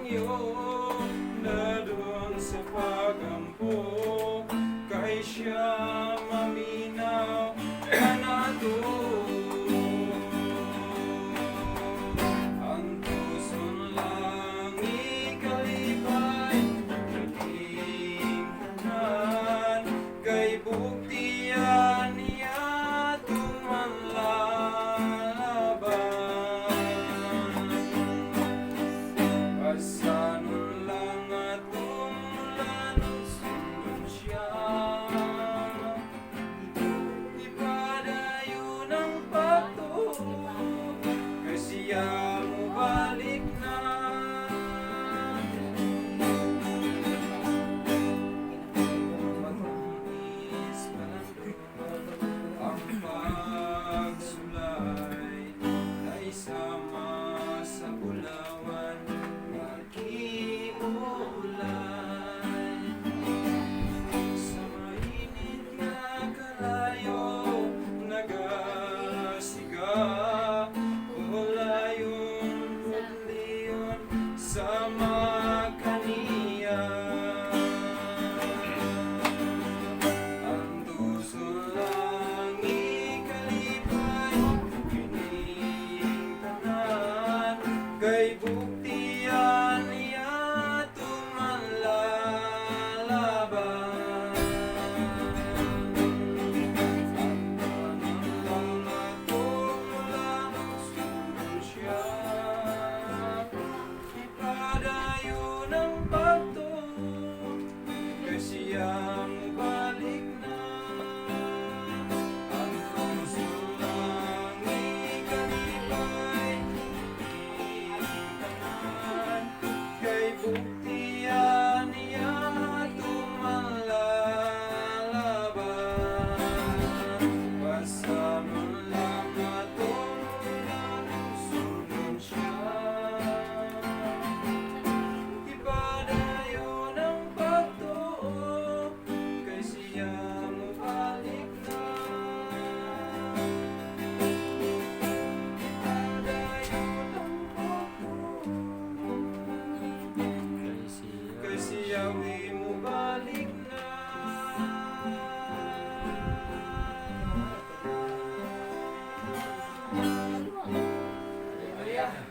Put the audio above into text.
iyo na doon sa pagampo kay siya maminaw ka na doon. Ang puson lang ikalipay piling kanan kay buktian niya tumanlaban. Pasanon lang at tumulan sunod siya, ipadayo ng pato kasi mo balik na. Matamis ang pagsulay ay sama sa bulawan mag-iulay. Sa mainit nga kalayo nagasiga, ulayon putliyon sa makaniya. Ang duso lang ikalipay kining tanan kay buktian niya tumanlalaban. Ang tanang lang natumulan sunod siya, ipadayo ng pato kasi mo balik na. Ang puso lang ikalipay kanan kay buktian niya tumanlalaban. Pasanon lang at tumulan sunod siya, ipadayo ng pato kasi mo balik na. Ipadayo ng pato kasi mo balik na.